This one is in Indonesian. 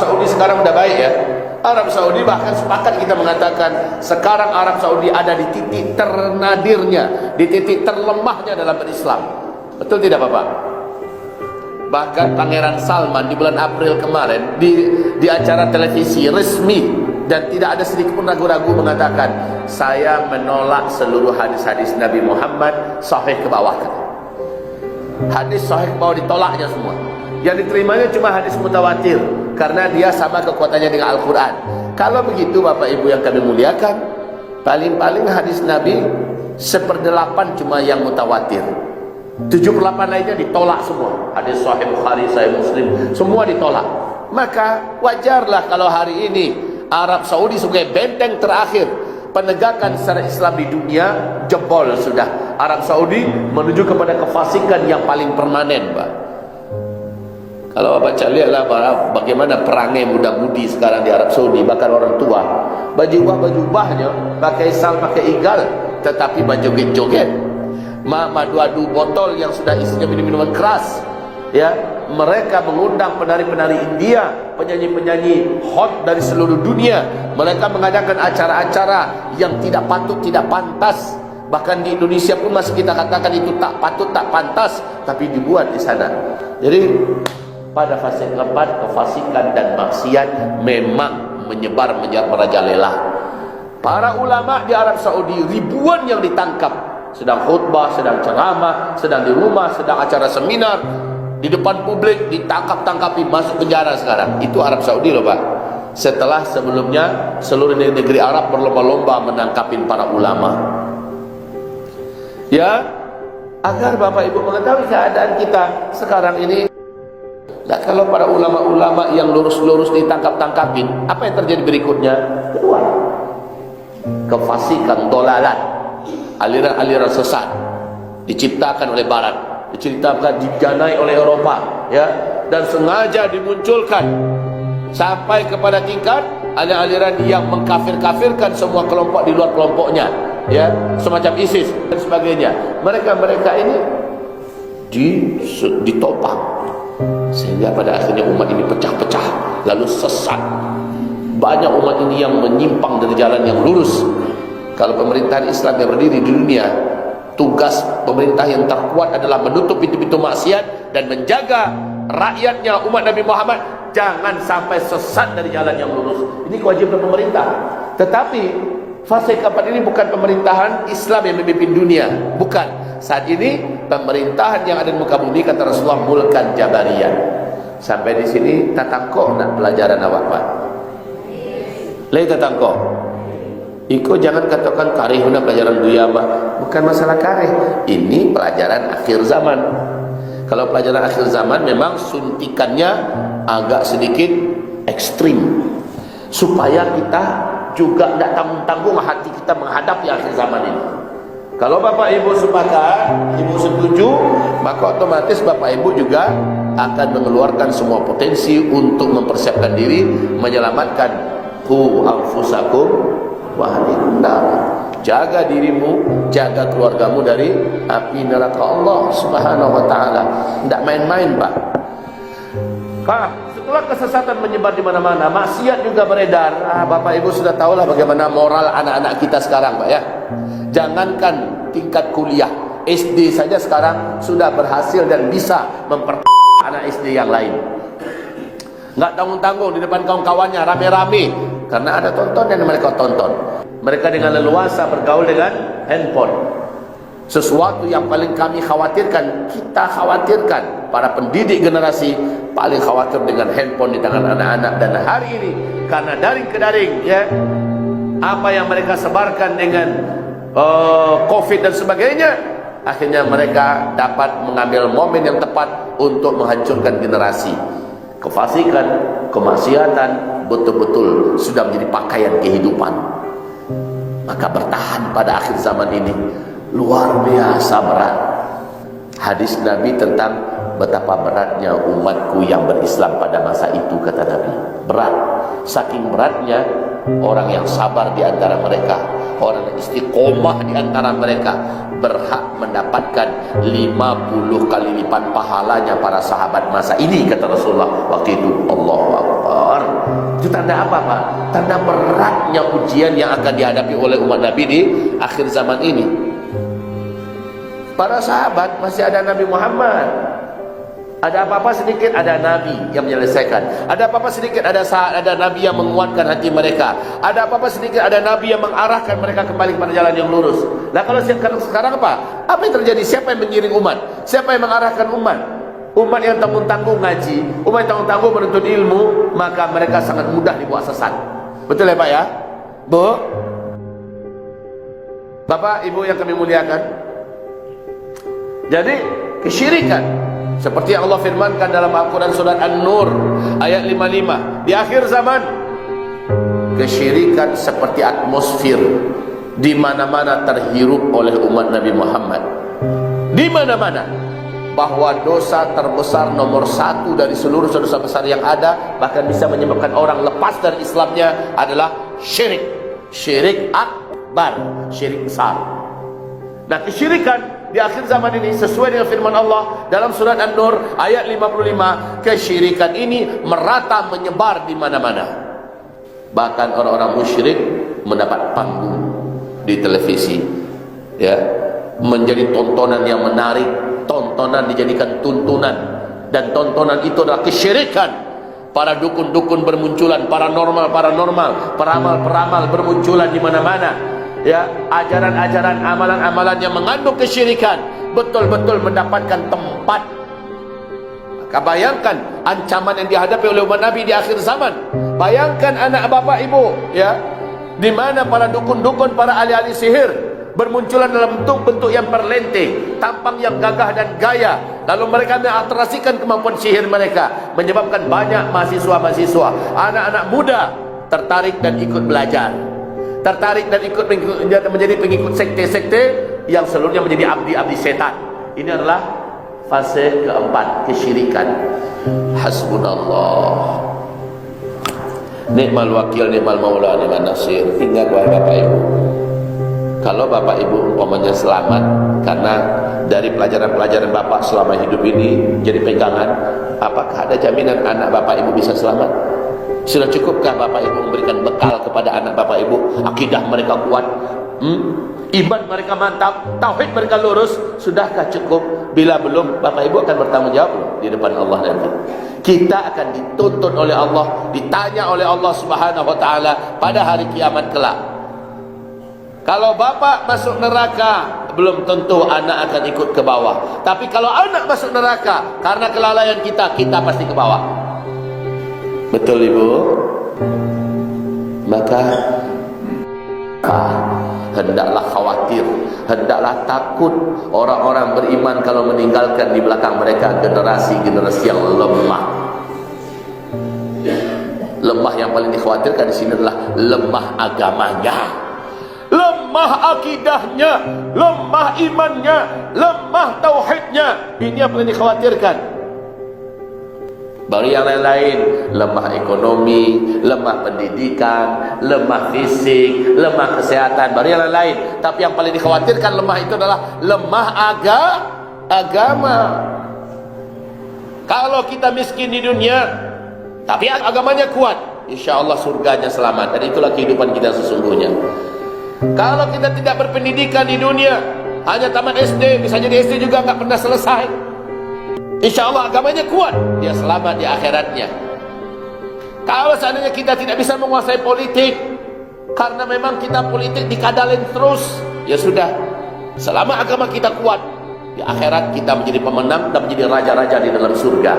Saudi sekarang udah baik ya. Arab Saudi bahkan sepakat kita mengatakan sekarang Arab Saudi ada di titik ternadirnya, di titik terlemahnya dalam berislam. Betul tidak Bapak? Bahkan Pangeran Salman di bulan April kemarin di acara televisi resmi, dan tidak ada sedikit pun ragu-ragu mengatakan, saya menolak seluruh hadis-hadis Nabi Muhammad sahih ke bawah. Hadis sahih ke bawah ditolaknya semua. Yang diterimanya cuma hadis mutawatir, karena dia sama kekuatannya dengan Al-Quran. Kalau begitu Bapak Ibu yang kami muliakan, paling-paling hadis Nabi 1/8 cuma yang mutawatir, 78 lainnya ditolak semua. Hadis Sahih Bukhari, Sahih Muslim, semua ditolak. Maka wajarlah kalau hari ini Arab Saudi sebagai benteng terakhir penegakan secara Islam di dunia jebol sudah. Arab Saudi menuju kepada kefasikan yang paling permanen, Pak. Kalau baca lihatlah bagaimana perangai muda-mudi sekarang di Arab Saudi, bahkan orang tua baju-ubahnya pakai sal, pakai igal, tetapi berjoget-joget, madu-adu botol yang sudah isinya minuman keras, ya. Mereka mengundang penari-penari India, penyanyi-penyanyi hot dari seluruh dunia. Mereka mengadakan acara-acara yang tidak patut, tidak pantas. Bahkan di Indonesia pun masih kita katakan itu tak patut, tak pantas, tapi dibuat di sana. Jadi pada fase keempat, kefasikan dan maksiat memang menyebar merajalela. Para ulama di Arab Saudi ribuan yang ditangkap, sedang khutbah, sedang ceramah, sedang di rumah, sedang acara seminar, di depan publik ditangkap-tangkapi, masuk penjara sekarang. Itu Arab Saudi loh Pak. Setelah sebelumnya seluruh negeri Arab berlomba-lomba menangkapin para ulama. Ya, agar Bapak Ibu mengetahui keadaan kita sekarang ini. Nah, kalau para ulama-ulama yang lurus-lurus ditangkap-tangkapin, apa yang terjadi berikutnya? Kedua, kefasikan, dolalat, aliran-aliran sesat diciptakan oleh Barat, diceritakan, didanai oleh Eropa, ya, dan sengaja dimunculkan sampai kepada tingkat aliran-aliran yang mengkafir-kafirkan semua kelompok di luar kelompoknya, ya, semacam ISIS dan sebagainya. Mereka ini ditopang sehingga pada akhirnya umat ini pecah-pecah, lalu sesat. Banyak umat ini yang menyimpang dari jalan yang lurus. Kalau pemerintahan Islam yang berdiri di dunia, tugas pemerintah yang terkuat adalah menutup pintu-pintu maksiat dan menjaga rakyatnya, umat Nabi Muhammad, jangan sampai sesat dari jalan yang lurus. Ini kewajiban pemerintah. Tetapi fase keempat ini bukan pemerintahan Islam yang memimpin dunia, bukan. Saat ini pemerintahan yang ada di muka bumi, kata Rasulullah, mulkan jabariyah. Sampai di sini tatangko nak pelajaran awak Pak. Lai tatangko. Iko jangan katakan karih nak pelajaran duyama. Bukan masalah karih. Ini pelajaran akhir zaman. Kalau pelajaran akhir zaman memang suntikannya agak sedikit ekstrim, supaya kita juga tidak tanggung-tanggung hati kita menghadapi akhir zaman ini. Kalau Bapak Ibu sepakat, Ibu setuju, maka otomatis Bapak Ibu juga akan mengeluarkan semua potensi untuk mempersiapkan diri, menyelamatkan hu anfusakum wa ahlikum nar. Jaga dirimu, jaga keluargamu dari api neraka Allah Subhanahu wa taala. Tidak main-main, Pak. Pak, setelah kesesatan menyebar di mana-mana, maksiat juga beredar. Bapak Ibu sudah tahulah bagaimana moral anak-anak kita sekarang, Pak, ya. Jangankan tingkat kuliah, SD saja sekarang sudah berhasil dan bisa anak SD yang lain. Nggak tanggung-tanggung di depan kawan-kawannya rame-rame, karena ada tonton yang mereka tonton. Mereka dengan leluasa bergaul dengan handphone. Sesuatu yang paling kami khawatirkan, kita khawatirkan, para pendidik generasi paling khawatir dengan handphone di tangan anak-anak. Dan hari ini karena daring ke daring, ya, apa yang mereka sebarkan dengan COVID dan sebagainya, akhirnya mereka dapat mengambil momen yang tepat untuk menghancurkan generasi. Kefasikan, kemaksiatan betul-betul sudah menjadi pakaian kehidupan. Maka bertahan pada akhir zaman ini luar biasa berat. Hadis Nabi tentang betapa beratnya umatku yang berislam pada masa itu, kata Nabi. Berat. Saking beratnya, orang yang sabar di antara mereka, orang yang istiqomah di antara mereka berhak mendapatkan 50 kali lipat pahalanya para sahabat masa ini, kata Rasulullah waktu itu. Allahu Akbar. Itu tanda apa, Pak? Tanda beratnya ujian yang akan dihadapi oleh umat Nabi di akhir zaman ini. Para sahabat masih ada Nabi Muhammad. Ada apa-apa sedikit, ada Nabi yang menyelesaikan. Ada apa-apa sedikit, ada Nabi yang menguatkan hati mereka. Ada apa-apa sedikit, ada Nabi yang mengarahkan mereka kembali kepada jalan yang lurus. Nah kalau sekarang apa? Apa yang terjadi? Siapa yang mengiring umat? Siapa yang mengarahkan umat? Umat yang tanggung-tanggung ngaji, umat yang tanggung-tanggung menuntut ilmu, maka mereka sangat mudah dibawa sesat. Betul ya Pak ya? Bu? Bapak, Ibu yang kami muliakan. Jadi kesyirikan seperti yang Allah firmankan dalam Al-Quran surat An-Nur ayat 55, di akhir zaman kesyirikan seperti atmosfer di mana-mana terhirup oleh umat Nabi Muhammad. Di mana-mana, bahwa dosa terbesar nomor 1 dari seluruh dosa besar yang ada, bahkan bisa menyebabkan orang lepas dari Islamnya, adalah syirik. Syirik akbar, syirik besar. Nah, kesyirikan di akhir zaman ini sesuai dengan firman Allah dalam surat An-Nur ayat 55, kesyirikan ini merata menyebar di mana-mana. Bahkan orang-orang musyrik mendapat panggung di televisi, ya, menjadi tontonan yang menarik, tontonan dijadikan tuntunan, dan tontonan itu adalah kesyirikan. Para dukun-dukun bermunculan, paranormal, peramal-peramal bermunculan di mana-mana. Ya, ajaran-ajaran, amalan-amalan yang mengandung kesyirikan betul-betul mendapatkan tempat. Maka bayangkan ancaman yang dihadapi oleh umat Nabi di akhir zaman. Bayangkan anak bapak ibu, ya, di mana para dukun-dukun, para ahli-ahli sihir bermunculan dalam bentuk-bentuk yang perlente, tampang yang gagah dan gaya. Lalu mereka mengatrasikan kemampuan sihir mereka, menyebabkan banyak mahasiswa-mahasiswa, anak-anak muda tertarik dan ikut belajar, tertarik dan ikut menjadi pengikut sekte-sekte yang seluruhnya menjadi abdi-abdi setan. Ini adalah fase keempat, kesyirikan. Hasbunallah, ni'mal wakil, ni'mal maula, ni'mal nasir. Ingat wahai Bapak Ibu, kalau Bapak Ibu umpamanya selamat karena dari pelajaran-pelajaran Bapak selama hidup ini jadi pegangan, apakah ada jaminan anak Bapak Ibu bisa selamat? Sudah cukupkah Bapak Ibu memberikan bekal kepada anak Bapak Ibu? Akidah mereka kuat, iman mereka mantap, tauhid mereka lurus. Sudahkah cukup? Bila belum, Bapak Ibu akan bertanggung jawab di depan Allah nanti. Kita akan dituntut oleh Allah, ditanya oleh Allah Subhanahu wa taala pada hari kiamat kelak. Kalau bapak masuk neraka, belum tentu anak akan ikut ke bawah. Tapi kalau anak masuk neraka karena kelalaian kita, kita pasti ke bawah. Betul Ibu? Maka hendaklah khawatir, hendaklah takut orang-orang beriman kalau meninggalkan di belakang mereka generasi-generasi yang lemah. Lemah yang paling dikhawatirkan di sini adalah lemah agamanya, lemah akidahnya, lemah imannya, lemah tauhidnya. Ini yang paling dikhawatirkan. Baru yang lain-lain, lemah ekonomi, lemah pendidikan, lemah fisik, lemah kesehatan, baru yang lain-lain. Tapi yang paling dikhawatirkan lemah itu adalah lemah agama. Kalau kita miskin di dunia, tapi agamanya kuat, insya Allah surganya selamat. Dan itulah kehidupan kita sesungguhnya. Kalau kita tidak berpendidikan di dunia, hanya tamat SD, bisa jadi SD juga nggak pernah selesai, insya Allah agamanya kuat, dia selamat di akhiratnya. Kalau seandainya kita tidak bisa menguasai politik, karena memang kita politik dikadalin terus, ya sudah, selama agama kita kuat, di akhirat kita menjadi pemenang dan menjadi raja-raja di dalam surga.